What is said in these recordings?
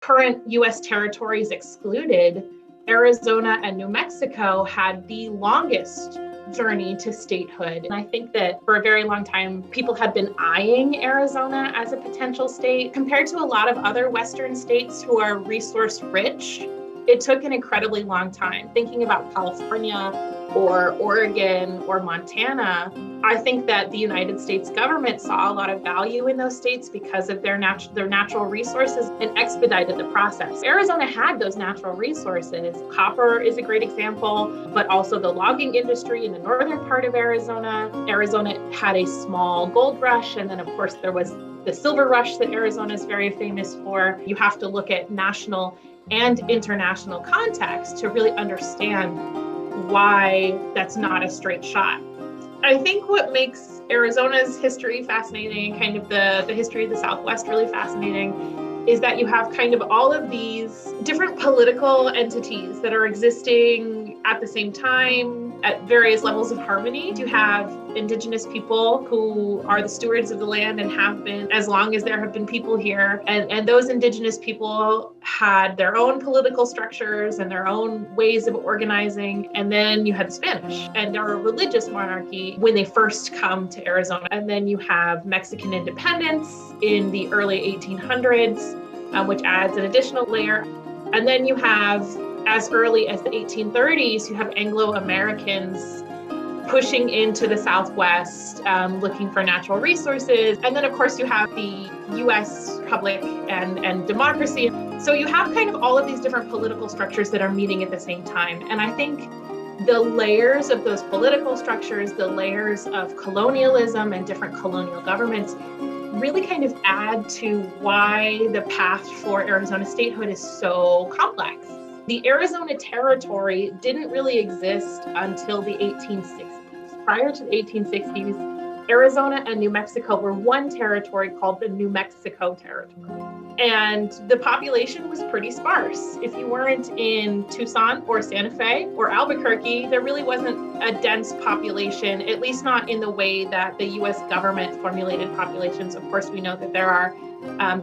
current US territories excluded, Arizona and New Mexico had the longest journey to statehood. And I think that for a very long time, people had been eyeing Arizona as a potential state. Compared to a lot of other Western states who are resource rich, it took an incredibly long time. Thinking about California or Oregon or Montana, I think that the United States government saw a lot of value in those states because of their natural resources and expedited the process. Arizona had those natural resources. Copper is a great example, but also the logging industry in the northern part of Arizona. Arizona had a small gold rush, and then of course there was the silver rush that Arizona is very famous for. You have to look at national and international context to really understand why that's not a straight shot. I think what makes Arizona's history fascinating, kind of the history of the Southwest really fascinating, is that you have kind of all of these different political entities that are existing at the same time at various levels of harmony. You have indigenous people who are the stewards of the land and have been as long as there have been people here. And those indigenous people had their own political structures and their own ways of organizing. And then you had the Spanish, and they're a religious monarchy when they first come to Arizona. And then you have Mexican independence in the early 1800s, which adds an additional layer. And then you have, as early as the 1830s, you have Anglo-Americans pushing into the Southwest, looking for natural resources. And then, of course, you have the US Republic and democracy. So you have kind of all of these different political structures that are meeting at the same time. And I think the layers of those political structures, the layers of colonialism and different colonial governments really kind of add to why the path for Arizona statehood is so complex. The Arizona Territory didn't really exist until the 1860s. Prior to the 1860s, Arizona and New Mexico were one territory called the New Mexico Territory. And the population was pretty sparse. If you weren't in Tucson or Santa Fe or Albuquerque, there really wasn't a dense population, at least not in the way that the US government formulated populations. Of course, we know that there are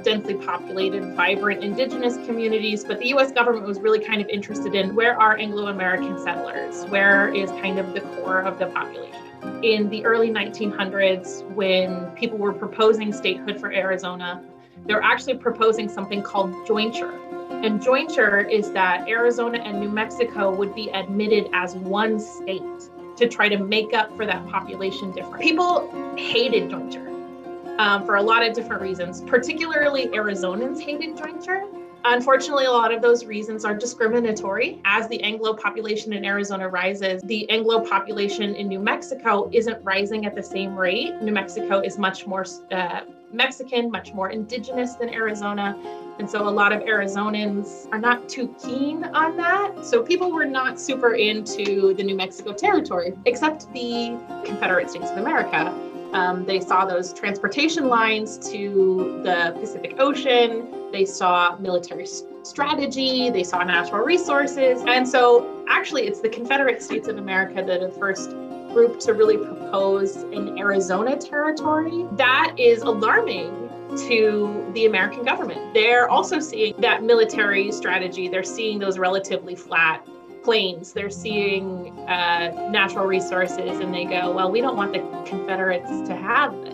densely populated, vibrant indigenous communities, but the US government was really kind of interested in where are Anglo-American settlers, where is kind of the core of the population. In the early 1900s, when people were proposing statehood for Arizona, they were actually proposing something called jointure. And jointure is that Arizona and New Mexico would be admitted as one state to try to make up for that population difference. People hated jointure. For a lot of different reasons. Particularly Arizonans hated jointure. Unfortunately, a lot of those reasons are discriminatory. As the Anglo population in Arizona rises, the Anglo population in New Mexico isn't rising at the same rate. New Mexico is much more Mexican, much more indigenous than Arizona. And so a lot of Arizonans are not too keen on that. So people were not super into the New Mexico Territory, except the Confederate States of America. They saw those transportation lines to the Pacific Ocean. They saw military strategy. They saw natural resources. And so actually, it's the Confederate States of America that are the first group to really propose an Arizona territory. That is alarming to the American government. They're also seeing that military strategy. They're seeing those relatively flat plains. They're seeing natural resources, and they go, well, we don't want the Confederates to have this.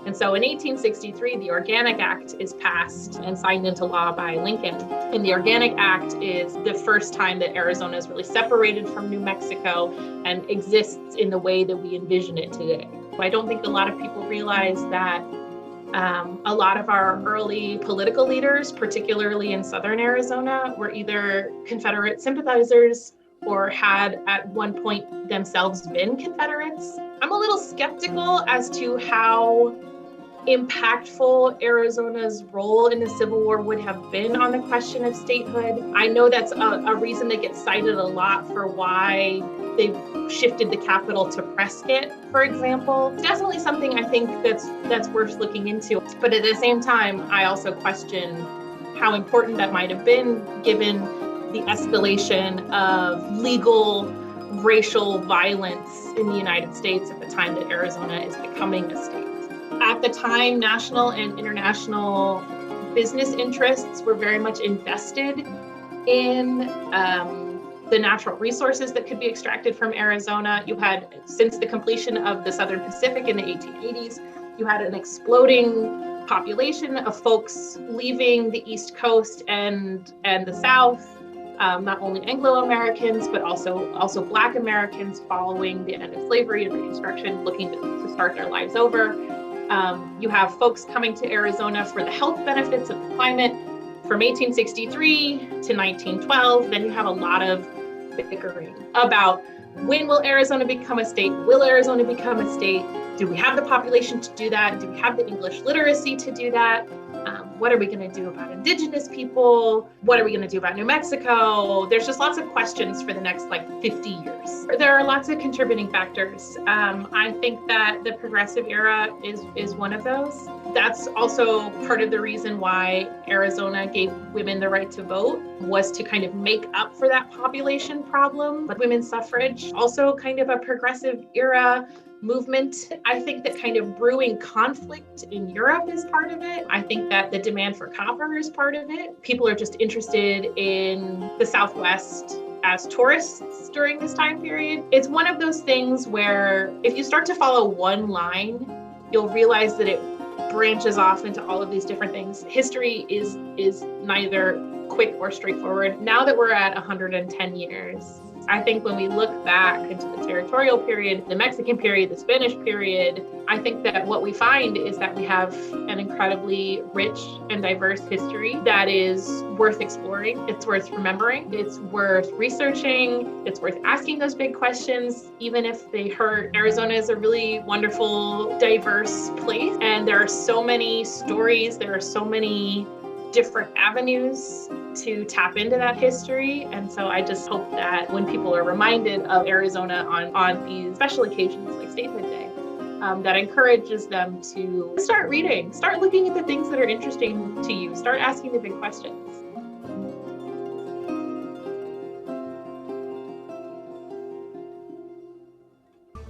And so in 1863, the Organic Act is passed and signed into law by Lincoln. And the Organic Act is the first time that Arizona is really separated from New Mexico and exists in the way that we envision it today. I don't think a lot of people realize that a lot of our early political leaders, particularly in southern Arizona, were either Confederate sympathizers or had at one point themselves been Confederates. I'm a little skeptical as to how impactful Arizona's role in the Civil War would have been on the question of statehood. I know that's a reason that gets cited a lot for why they've shifted the capital to Prescott, for example. It's definitely something I think that's worth looking into. But at the same time, I also question how important that might have been given the escalation of legal racial violence in the United States at the time that Arizona is becoming a state. At the time, national and international business interests were very much invested in the natural resources that could be extracted from Arizona. You had, since the completion of the Southern Pacific in the 1880s, you had an exploding population of folks leaving the East Coast and the South, not only Anglo-Americans, but also Black Americans following the end of slavery and Reconstruction, looking to start their lives over. You have folks coming to Arizona for the health benefits of the climate from 1863 to 1912. Then you have a lot of bickering about when will Arizona become a state? Will Arizona become a state? Do we have the population to do that? Do we have the English literacy to do that? What are we going to do about Indigenous people? What are we going to do about New Mexico? There's just lots of questions for the next 50 years. There are lots of contributing factors. I think that the progressive era is one of those. That's also part of the reason why Arizona gave women the right to vote, was to kind of make up for that population problem. But women's suffrage, also kind of a progressive era movement. I think that kind of brewing conflict in Europe is part of it. I think that the demand for copper is part of it. People are just interested in the Southwest as tourists during this time period. It's one of those things where if you start to follow one line, you'll realize that it branches off into all of these different things. History is neither quick or straightforward. Now that we're at 110 years, I think when we look back into the territorial period, the Mexican period, the Spanish period, I think that what we find is that we have an incredibly rich and diverse history that is worth exploring. It's worth remembering. It's worth researching. It's worth asking those big questions, even if they hurt. Arizona is a really wonderful, diverse place. And there are so many stories. There are so many different avenues to tap into that history. And so I just hope that when people are reminded of Arizona on these special occasions like Statehood Day, that encourages them to start reading, start looking at the things that are interesting to you, start asking the big questions.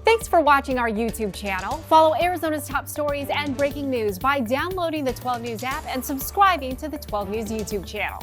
Thanks for watching our YouTube channel. Follow Arizona's top stories and breaking news by downloading the 12 News app and subscribing to the 12 News YouTube channel.